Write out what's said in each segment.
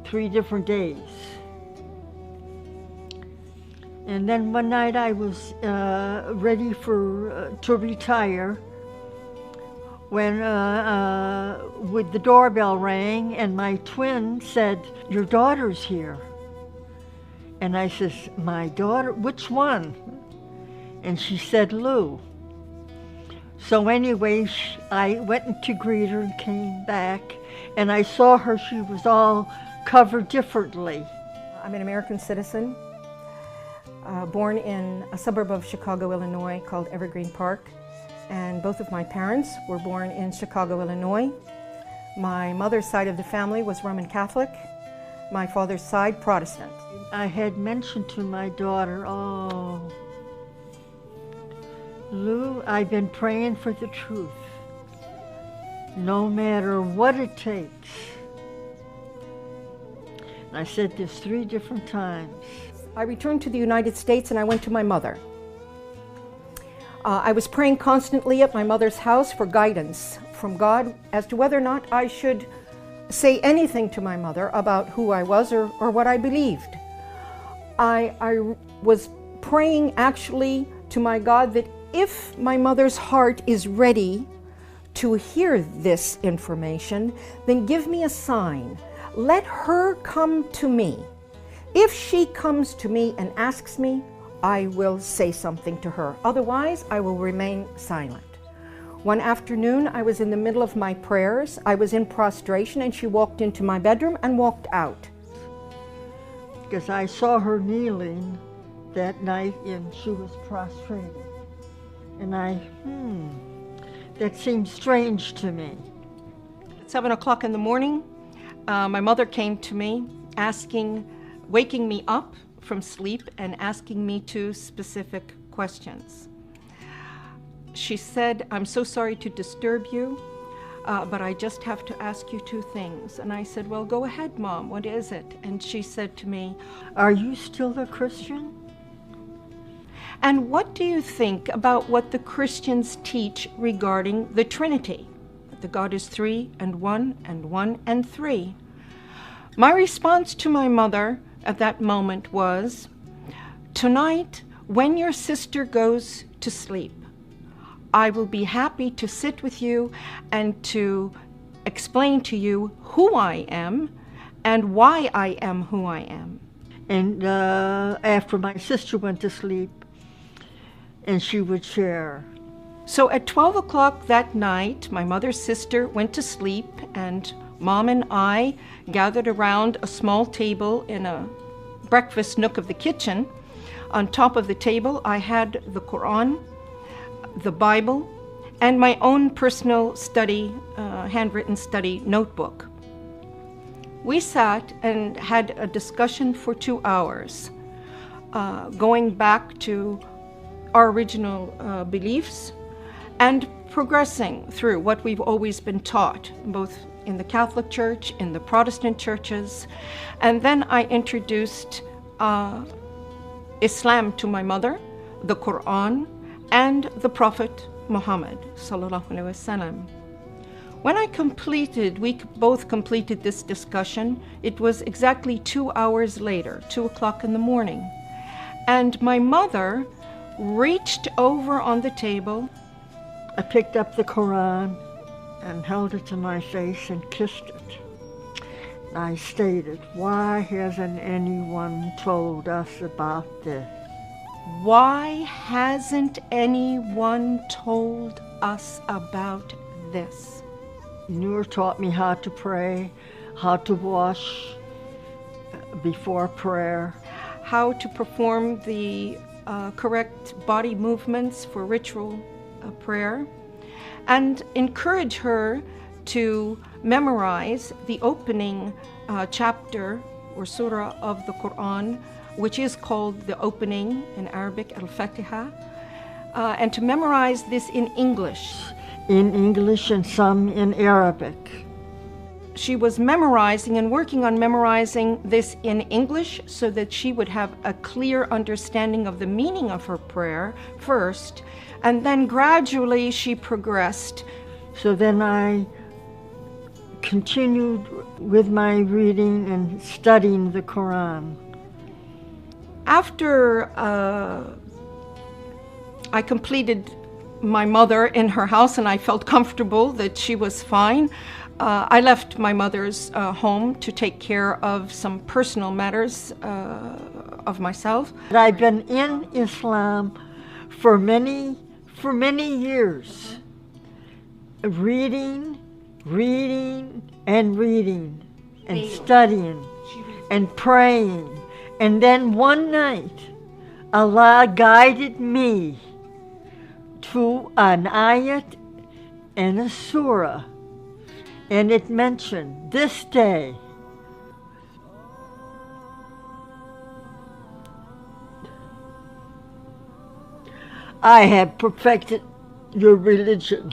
3 different days. And then one night I was ready to retire when with the doorbell rang and my twin said, "Your daughter's here." And I says, "My daughter? Which one?" And she said, "Lou." So anyway, I went to greet her and came back, and I saw her, she was all covered differently. I'm an American citizen, born in a suburb of Chicago, Illinois called Evergreen Park. And both of my parents were born in Chicago, Illinois. My mother's side of the family was Roman Catholic, my father's side Protestant. I had mentioned to my daughter, "Oh, Lou, I've been praying for the truth, no matter what it takes." And I said this 3 different times. I returned to the United States and I went to my mother. I was praying constantly at my mother's house for guidance from God as to whether or not I should say anything to my mother about who I was or what I believed. I was praying actually to my God that if my mother's heart is ready to hear this information, then give me a sign. Let her come to me. If she comes to me and asks me, I will say something to her. Otherwise, I will remain silent. One afternoon, I was in the middle of my prayers. I was in prostration, and she walked into my bedroom and walked out. Because I saw her kneeling that night, and she was prostrated. And that seemed strange to me. At 7 o'clock in the morning, my mother came to me, waking me up from sleep and asking me 2 specific questions. She said, "I'm so sorry to disturb you, but I just have to ask you 2 things." And I said, "Well, go ahead, Mom, what is it?" And she said to me, "Are you still a Christian? And what do you think about what the Christians teach regarding the Trinity? That God is 3 and 1 and 1 and 3. My response to my mother at that moment was, "Tonight, when your sister goes to sleep, I will be happy to sit with you and to explain to you who I am and why I am who I am." And after my sister went to sleep, and she would share. So at 12 o'clock that night, my mother's sister went to sleep, and Mom and I gathered around a small table in a breakfast nook of the kitchen. On top of the table, I had the Quran, the Bible, and my own personal study, handwritten study notebook. We sat and had a discussion for 2 hours, going back to our original beliefs and progressing through what we've always been taught, both in the Catholic Church, in the Protestant churches. And then I introduced Islam to my mother, the Quran, and the Prophet Muhammad sallallahu alaihi wasallam. When we both completed this discussion, it was exactly 2 hours later, 2 o'clock in the morning. And my mother reached over on the table. I picked up the Quran and held it to my face and kissed it. I stated, "Why hasn't anyone told us about this? Why hasn't anyone told us about this?" Noor taught me how to pray, how to wash before prayer, how to perform the correct body movements for ritual prayer, and encourage her to memorize the opening chapter or surah of the Quran, which is called the opening in Arabic, al-Fatiha, and to memorize this in English. In English and some in Arabic. She was memorizing and working on memorizing this in English so that she would have a clear understanding of the meaning of her prayer first, and then gradually she progressed. So then I continued with my reading and studying the Quran. After I completed my mother in her house and I felt comfortable that she was fine, I left my mother's home to take care of some personal matters of myself. I've been in Islam for many years, reading and studying and praying. And then one night, Allah guided me to an ayat and a surah, and it mentioned this day. I have perfected your religion.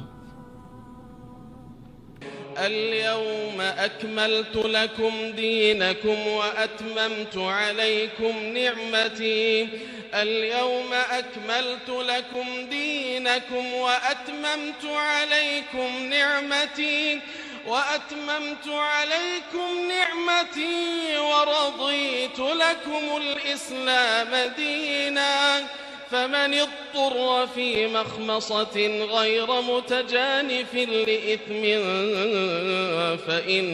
اليوم أكملت لكم دينكم وأتممت عليكم نعمتي. اليوم أكملت لكم دينكم وأتممت عليكم نعمتي ورضيت لكم الإسلام دينا. فمن اضطر في مخمصة غير متجانف لإثم فإن